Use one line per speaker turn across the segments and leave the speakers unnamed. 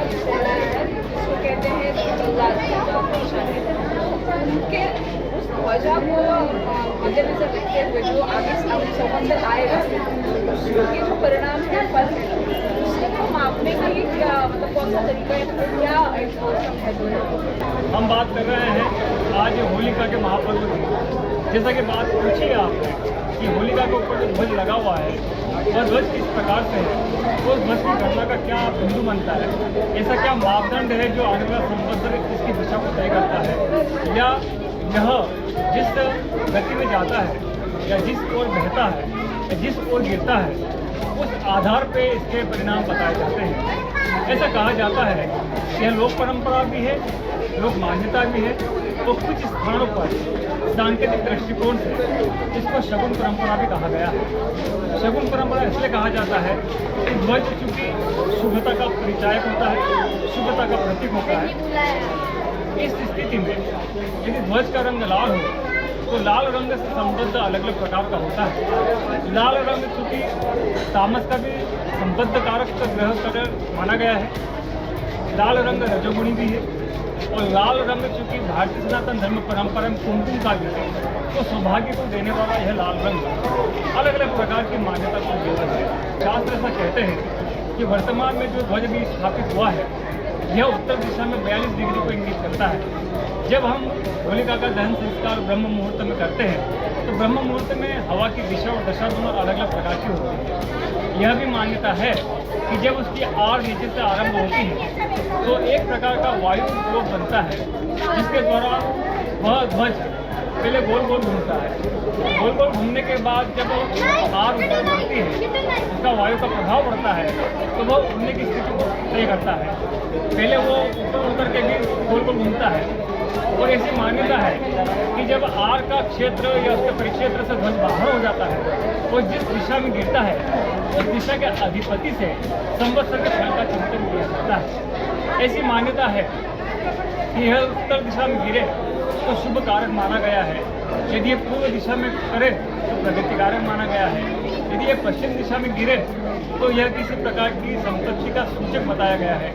दशहरा है जिसको कहते हैं उनके उस ध्वजा को मद्देनजर रखते हुए जो आगे संबंध आएगा उसके जो परिणाम है फल है उससे को मापने के लिए क्या मतलब कौन सा तरीका है क्या है?
हम बात कर रहे हैं आज होलिका के महापर्व की। जैसा कि बात पूछी है आपने कि होलिका के ऊपर जो ध्वज लगा हुआ है वह ध्वज किस प्रकार से है, उस ध्वज की घटना का क्या बिंदु बनता है, ऐसा क्या मापदंड है जो आने वाला संवत्सर इसकी दिशा को तय करता है, या यह जिस गति में जाता है या जिस ओर बहता है या जिस ओर गिरता है उस आधार पे इसके परिणाम बताए जाते हैं। ऐसा कहा जाता है कि यह लोक परंपरा भी है, लोक मान्यता भी है, तो कुछ स्थानों पर सांकेतिक दृष्टिकोण से इसको शगुन परंपरा भी कहा गया है। शगुन परंपरा इसलिए कहा जाता है कि ध्वज चूंकि शुभता का परिचायक होता है, शुभता का प्रतीक होता है। इस स्थिति में यदि ध्वज का रंग लाल हो तो लाल रंग से संबद्ध अलग अलग प्रकार का होता है। लाल रंग चूंकि तामस का भी संबद्ध कारक का ग्रह कलर माना गया है, लाल रंग रजोगुणी भी है, और लाल रंग चूंकि भारतीय सनातन धर्म परंपरा में कुमकुम का भी है तो सौभाग्य को देने वाला यह लाल रंग अलग अलग प्रकार की मान्यता को देता है। शास्त्र ऐसा कहते हैं कि वर्तमान में जो ध्वज भी स्थापित हुआ है यह उत्तर दिशा में 42 डिग्री को इंगित करता है। जब हम होलिका का दहन संस्कार ब्रह्म मुहूर्त में करते हैं तो ब्रह्म मुहूर्त में हवा की दिशा और दशा दोनों अलग अलग प्रकार की होती है। यह भी मान्यता है कि जब उसकी आड़ नीचे से आरंभ होती है तो एक प्रकार का वायु फ्लो बनता है जिसके द्वारा वह ध्वज पहले गोल गोल घूमता है। गोल गोल घूमने के बाद जब आर ऊपर बढ़ती है उसका वायु का प्रभाव पड़ता है तो वह उड़ने की स्थिति को तय करता है। पहले वो ऊपर उतर के भी गोल गोल घूमता है और ऐसी मान्यता है कि जब आर का क्षेत्र या उसके परिक्षेत्र से ध्वज बाहर हो जाता है तो जिस दिशा में गिरता है उस दिशा के अधिपति से संवत्सर के फल का चिंतन किया जाता है। ऐसी मान्यता है कि यह उत्तर दिशा में गिरे तो शुभ कारक माना गया है, यदि ये पूर्व दिशा में करे तो प्रगति कारक माना गया है, यदि ये पश्चिम दिशा में गिरे तो यह किसी प्रकार की संपत्ति का सूचक बताया गया है।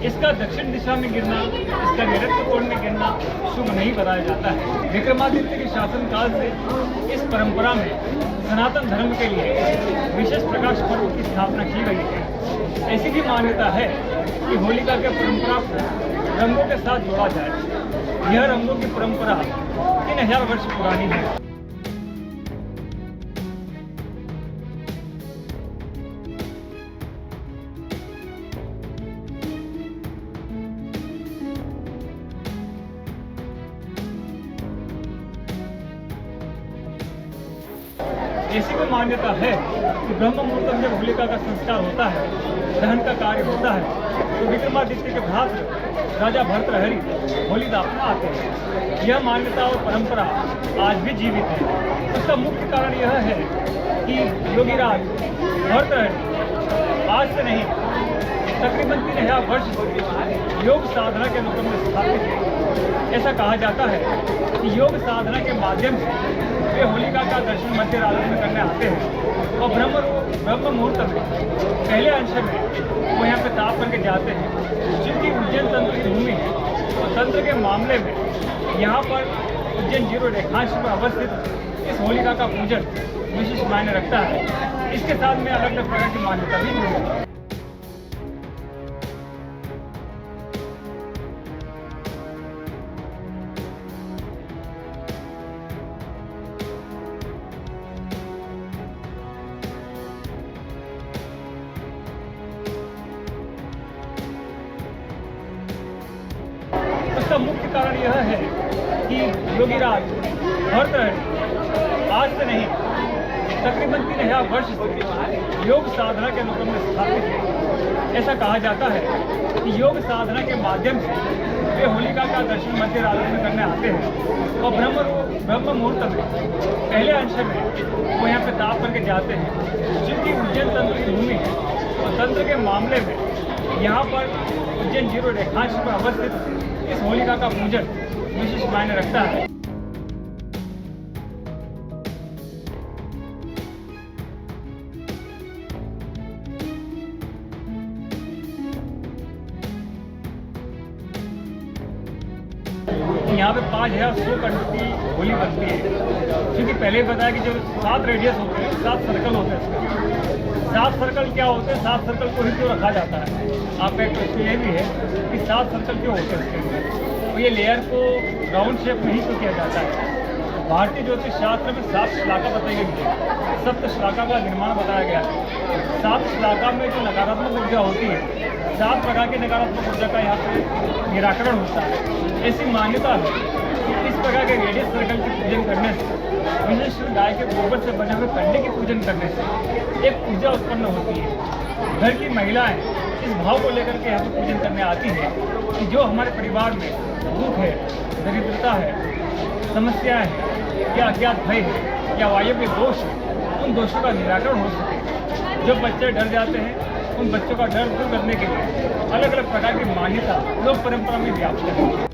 इसका दक्षिण दिशा में गिरना, इसका नैऋत्य कोण में गिरना शुभ नहीं बताया जाता है। विक्रमादित्य के शासनकाल से इस परंपरा में सनातन धर्म के लिए विशेष प्रकाश पर्व की स्थापना की गई है। ऐसी भी मान्यता है कि होलिका के परंपरा को रंगों के साथ जोड़ा जाए। यह रंगों की परंपरा 3000 वर्ष पुरानी है। ऐसी भी मान्यता है कि ब्रह्म मुहूर्त में जब होलिका का संस्कार होता है, दहन का कार्य होता है तो विक्रमादित्य के भ्रातृ राजा भर्तृहरि होली दापना आते हैं। यह मान्यता और परंपरा आज भी जीवित है। उसका मुख्य कारण यह है कि योगीराज भर्तृहरि आज से नहीं तकरीबन 3000 वर्ष से योग साधना के रूप में स्थापित है। ऐसा कहा जाता है कि योग साधना के माध्यम से वे होलिका का दर्शन मध्य रात्रि में करने आते हैं और ब्रह्म मुहूर्त में पहले अंश में वो यहाँ पे ताप करके जाते हैं। चूँकि उज्जैन तंत्र की भूमि है और तंत्र के मामले में यहाँ पर उज्जैन 0 रेखांश पर अवस्थित इस होलिका का पूजन विशेष मायने रखता है। इसके साथ में अलग अलग प्रकार की मान्यता भी जुड़ी है। उसका मुख्य कारण यह है कि योगीराज भर्तृहरि आज से नहीं तकरीबन 3000 वर्ष से योग साधना के रूप में स्थापित है। ऐसा कहा जाता है कि योग साधना के माध्यम से वे होलिका का दर्शन मध्य रात्रि में करने आते हैं और ब्रह्म मुहूर्त में पहले अंश में वो यहाँ पे ताप करके जाते हैं। चूँकि उज्जैन तंत्र की भूमि है और तंत्र के मामले में यहाँ पर उज्जैन 0 रेखांश पर अवस्थित इस होलिका का पूजन विशेष मायने रखता है। यहाँ पे 5100 कंटों की होली बनती है। क्योंकि पहले ही बताया कि जो 7 रेडियस होते हैं, 7 सर्कल होते हैं इसमें। 7 सर्कल क्या होते हैं, 7 सर्कल को ही क्यों रखा जाता है? आपका एक प्रश्न ये भी है कि 7 सर्कल क्यों होते हैं इसके अंदर, तो ये लेयर को राउंड शेप में ही क्यों किया जाता है? भारतीय ज्योतिष शास्त्र में 7 श्लाका बताई गई है, 7 श्लाका का निर्माण बताया गया है। 7 श्लाका में जो नकारात्मक ऊर्जा होती है, 7 प्रकार की नकारात्मक ऊर्जा का यहाँ पे निराकरण होता है। ऐसी मान्यता है कि इस प्रकार के रेडियस सर्कल की पूजन करने से, विशेष गाय के गोबर से बने हुए कंडे की पूजन करने से एक ऊर्जा उत्पन्न होती है। घर की महिलाएं इस भाव को लेकर के यहाँ पर पूजन करने आती है कि जो हमारे परिवार में दुख है, दरिद्रता है, समस्याएं हैं, या अज्ञात भय है, या वायु के दोष है, उन दोषों का निराकरण हो सके। जो बच्चे डर जाते हैं, उन बच्चों का डर दूर करने के लिए अलग अलग प्रकार की मान्यता लोक परंपरा में व्याप्त है।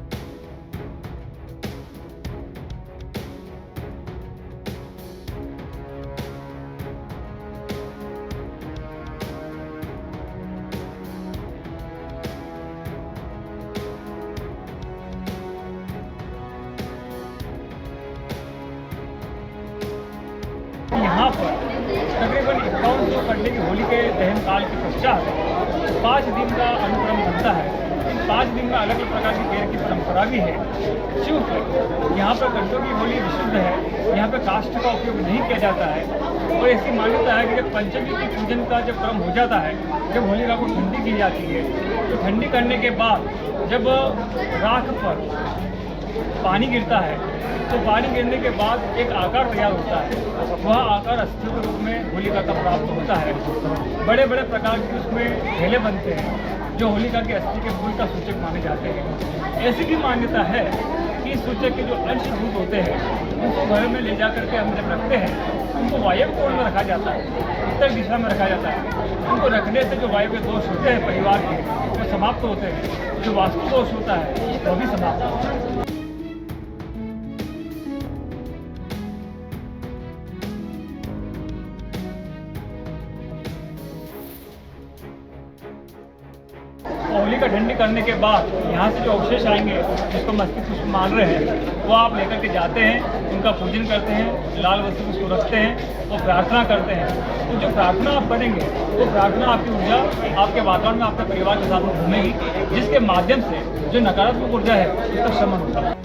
यहाँ पर तकरीबन 5100 कंडे की होली के दहन काल के पश्चात 5 दिन का अनुक्रम बनता है। इन 5 दिन में अलग अलग प्रकार की पेड़ की परंपरा भी है। क्योंकि यहाँ पर कंडों की होली विशुद्ध है, यहाँ पर काष्ठ का उपयोग नहीं किया जाता है। और ऐसी मान्यता है कि जब पंचमी की पूजन का जब क्रम हो जाता है, जब होलिका को ठंडी की जाती है, तो ठंडी करने के बाद जब राख पर पानी गिरता है, तो पानी गिरने के बाद एक आकार तैयार होता है। वह आकार अस्थियों के रूप में होलिका का प्राप्त होता है। बड़े बड़े प्रकार के उसमें ढेले बनते हैं, जो होलिका के अस्थि के मूल का सूचक माने जाते हैं। ऐसी भी मान्यता है कि इस सूचक के जो अंशभूत होते हैं, उनको घर में ले जा करके हम जब रखते हैं, उनको वायव्य कोण में रखा जाता है, उत्तर दिशा में रखा जाता है। उनको रखने से जो वायु के दोष होते हैं परिवार के, वो समाप्त होते हैं। जो वास्तु दोष होता है, वो भी समाप्त होता है। होलिका ठंडी करने के बाद यहाँ से जो अवशेष आएंगे, जिसको मस्तिष्क पुष्प मान रहे हैं, वो आप लेकर के जाते हैं, उनका पूजन करते हैं, लाल वस्तु उसको रखते हैं और प्रार्थना करते हैं। तो जो प्रार्थना आप करेंगे, वो प्रार्थना आपकी ऊर्जा आपके वातावरण में आपके परिवार के साथ में घूमेगी, जिसके माध्यम से जो नकारात्मक ऊर्जा है उसका शमन होगा।